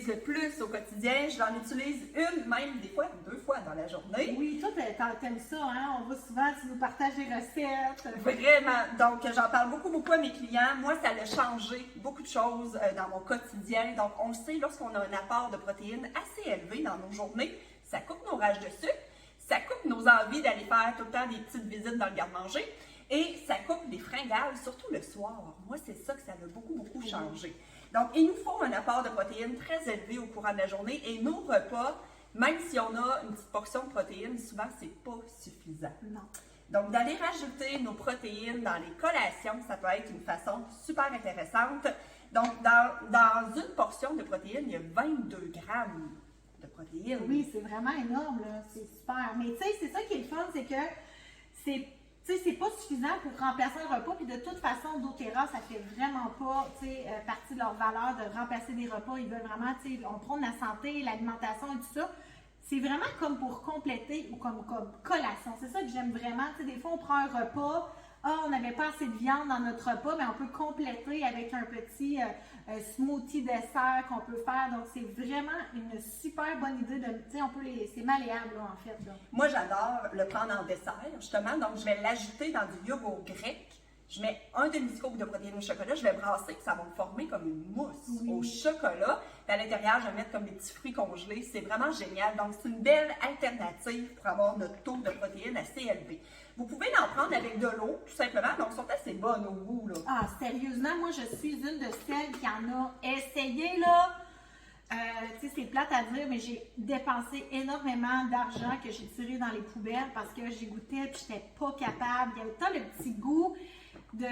le plus au quotidien. Je l'en utilise une, même des fois 2 fois dans la journée. Oui, toi, t'aimes ça, hein? On voit souvent, tu nous partages des recettes. Vraiment. Donc, j'en parle beaucoup à mes clients. Moi, ça a changé beaucoup de choses dans mon quotidien. Donc, on le sait, lorsqu'on a un apport de protéines assez élevé dans nos journées, ça coupe nos rages de sucre, ça coupe nos envies d'aller faire tout le temps des petites visites dans le garde-manger et ça coupe les fringales, surtout le soir. Moi, c'est ça que ça a beaucoup changé. Donc, il nous faut un apport de protéines très élevé au courant de la journée et nos repas, même si on a une petite portion de protéines, souvent, c'est pas suffisant. Non. Donc, d'aller rajouter nos protéines dans les collations, ça peut être une façon super intéressante. Donc, dans une portion de protéines, il y a 22 grammes de protéines. Oui, c'est vraiment énorme, là. C'est super. Mais tu sais, c'est ça qui est le fun, c'est que c'est pas suffisant pour remplacer un repas. Puis de toute façon, doTERRA, ça fait vraiment pas partie de leur valeur de remplacer des repas. Ils veulent vraiment, on prône la santé, l'alimentation et tout ça. C'est vraiment comme pour compléter ou comme collation. C'est ça que j'aime vraiment. Tu sais, des fois, on prend un repas. On n'avait pas assez de viande dans notre repas, mais on peut compléter avec un petit smoothie dessert qu'on peut faire. Donc, c'est vraiment une super bonne idée de, tu sais, c'est malléable, là, en fait, là. Moi, j'adore le prendre en dessert, justement. Donc, je vais l'ajouter dans du yogourt grec. Je mets un demi-scoop de protéines au chocolat. Je vais brasser, ça va me former comme une mousse au chocolat. Puis à l'intérieur, je vais mettre comme des petits fruits congelés. C'est vraiment génial. Donc, c'est une belle alternative pour avoir notre taux de protéines assez élevé. Vous pouvez en prendre avec de l'eau, tout simplement. Donc, elles sont assez bonnes au goût, là. Ah, sérieusement, moi, je suis une de celles qui en a essayé, là. Tu sais, c'est plate à dire, mais j'ai dépensé énormément d'argent que j'ai tiré dans les poubelles parce que j'ai goûté et j'étais pas capable. Il y a autant le petit goût de...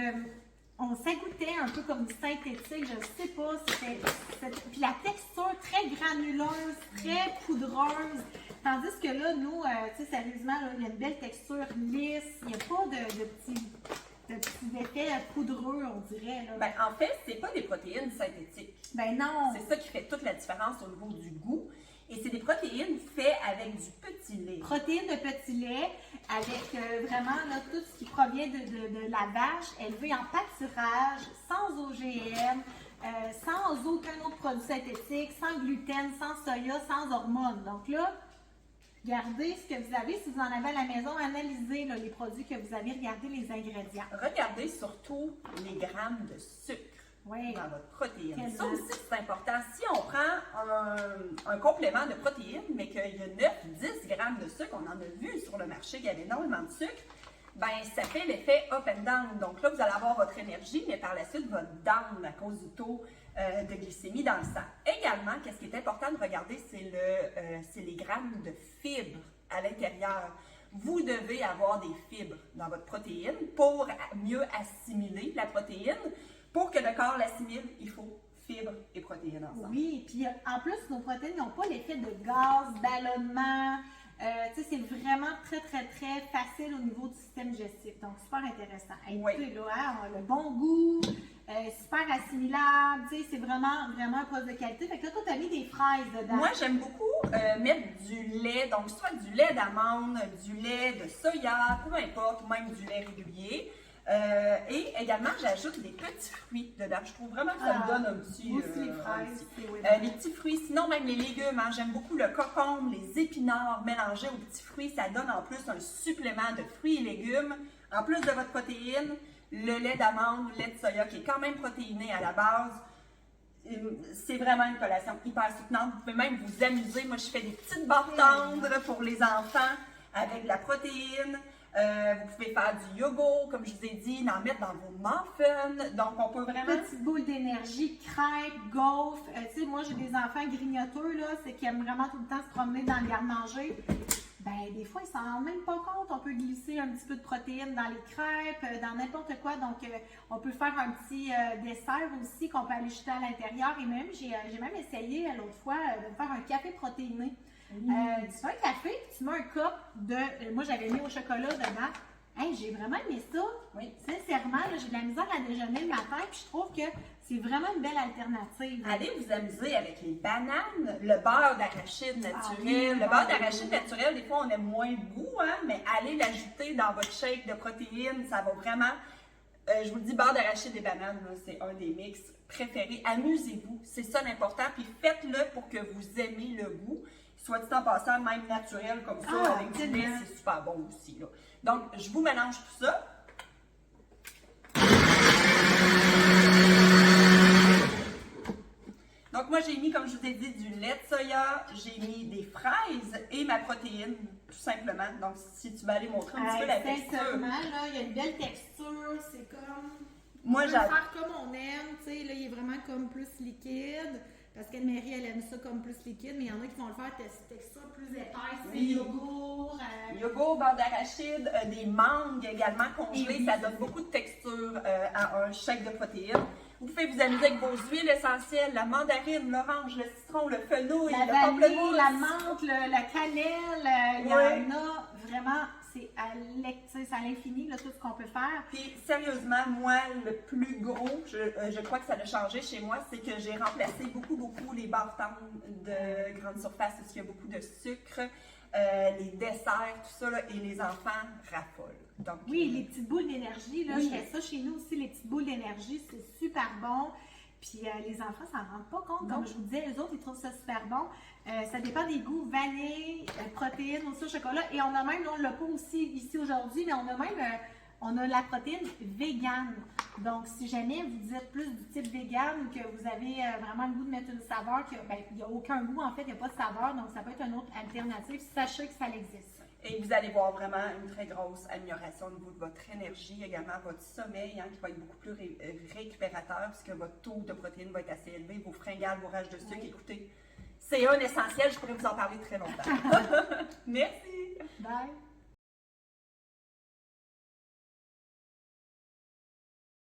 On s'agoûtait un peu comme du synthétique, je sais pas, puis la texture très granuleuse, très poudreuse. Tandis que là, nous, tu sais, sérieusement, là, il y a une belle texture lisse, il n'y a pas de petits effets poudreux, on dirait. Là. Ben, en fait, c'est pas des protéines synthétiques. Ben non! C'est ça qui fait toute la différence au niveau du goût. Et c'est des protéines faites avec du petit lait. Protéines de petit lait avec vraiment là, tout ce qui provient de la vache élevée en pâturage, sans OGM, sans aucun autre produit synthétique, sans gluten, sans soya, sans hormones. Donc là, regardez ce que vous avez. Si vous en avez à la maison, analysez là, les produits que vous avez, regardez les ingrédients. Regardez surtout les grammes de sucre. Oui. Dans votre protéine. Ça aussi, c'est important. Si on prend un complément de protéines, mais qu'il y a 9-10 grammes de sucre, on en a vu sur le marché qu'il y avait énormément de sucre, ben ça fait l'effet up and down. Donc là, vous allez avoir votre énergie, mais par la suite, votre down à cause du taux de glycémie dans le sang. Également, qu'est-ce qui est important de regarder, c'est les grammes de fibres à l'intérieur. Vous devez avoir des fibres dans votre protéine pour mieux assimiler la protéine. Pour que le corps l'assimile, il faut fibres et protéines ensemble. Oui, puis en plus, nos protéines n'ont pas l'effet de gaz, ballonnement. Tu sais, c'est vraiment très facile au niveau du système digestif. Donc, super intéressant. Oui. Écoutez, là, hein, le bon goût, super assimilable. Tu sais, c'est vraiment un produit de qualité. Fait que là, toi, tu as mis des fraises dedans. Moi, j'aime beaucoup mettre du lait, donc soit du lait d'amande, du lait de soya, peu importe, ou même du lait régulier. Et également, j'ajoute des petits fruits dedans. Je trouve vraiment que ça me donne un petit... Aussi les fraises. Les petits fruits, sinon même les légumes. Hein, j'aime beaucoup le cocombe, les épinards mélangés aux petits fruits. Ça donne en plus un supplément de fruits et légumes. En plus de votre protéine, le lait d'amande, le lait de soya qui est quand même protéiné à la base. C'est vraiment une collation hyper soutenante. Vous pouvez même vous amuser. Moi, je fais des petites barres tendres pour les enfants avec de la protéine. Vous pouvez faire du yogourt, comme je vous ai dit, en mettre dans vos muffins. Donc, on peut vraiment... Petite boule d'énergie, crêpes, gaufres. Tu sais, moi, j'ai des enfants grignoteux, là, c'est qui aiment vraiment tout le temps se promener dans le garde-manger. Ben, des fois, ils s'en rendent même pas compte. On peut glisser un petit peu de protéines dans les crêpes, dans n'importe quoi. Donc, on peut faire un petit dessert aussi qu'on peut aller jeter à l'intérieur. Et même, j'ai même essayé l'autre fois de faire un café protéiné. Tu fais un café, tu mets un cup de... moi, j'avais mis au chocolat dedans. Hey, j'ai vraiment aimé ça. Oui. Sincèrement, j'ai de la misère à déjeuner le matin, puis je trouve que c'est vraiment une belle alternative. Allez vous amuser avec les bananes, le beurre d'arachide naturel. Oui, le beurre d'arachide naturel, des fois, on aime moins le goût, hein, mais allez l'ajouter dans votre shake de protéines, ça va vraiment... je vous le dis, beurre d'arachide et bananes, c'est un des mix préféré. Amusez-vous, c'est ça l'important. Puis faites-le pour que vous aimez le goût. Soit dit en passant, même naturel comme ça, avec du lait, c'est super bon aussi. Là. Donc, je vous mélange tout ça. Donc, moi, j'ai mis, comme je vous ai dit, du lait de soya, j'ai mis des fraises et ma protéine, tout simplement. Donc, si tu vas aller montrer un petit peu la texture. Sincèrement, là, il y a une belle texture, c'est comme... Moi, on peut le faire comme on aime, tu sais, là, il est vraiment comme plus liquide, parce qu'Anne-Marie, elle aime ça comme plus liquide, mais il y en a qui vont le faire texture plus épaisse, oui. yogourt. Yogourt, beurre d'arachide, des mangues également congelées, ça donne beaucoup de texture à un shake de protéines. Vous pouvez vous amuser avec vos huiles essentielles, la mandarine, l'orange, le citron, le fenouil, la le vanille, pamplemousse. la menthe, la cannelle, il y en a vraiment, c'est à l'infini, tout ce qu'on peut faire. Puis sérieusement, moi, le plus gros, je crois que ça a changé chez moi, c'est que j'ai remplacé beaucoup les barres tendres de grande surface parce qu'il y a beaucoup de sucre, les desserts, tout ça, là, et les enfants raffolent. Donc, oui, les petites boules d'énergie, là, je fais ça chez nous aussi, les petites boules d'énergie, c'est super bon. Puis les enfants s'en rendent pas compte, comme je vous disais, eux autres, ils trouvent ça super bon. Ça dépend des goûts, vanille, protéines, aussi au chocolat. Et on a même, on l'a pas aussi ici aujourd'hui, mais on a même, on a la protéine végane. Donc, si jamais vous êtes plus du type végane ou que vous avez vraiment le goût de mettre une saveur, il n'y a aucun goût, en fait, il n'y a pas de saveur, donc ça peut être une autre alternative, sachez que ça existe. Et vous allez voir vraiment une très grosse amélioration au niveau de votre énergie, également votre sommeil, qui va être beaucoup plus récupérateur puisque votre taux de protéines va être assez élevé, vos fringales, vos rages de sucre, écoutez, c'est un essentiel, je pourrais vous en parler très longtemps. Merci! Bye!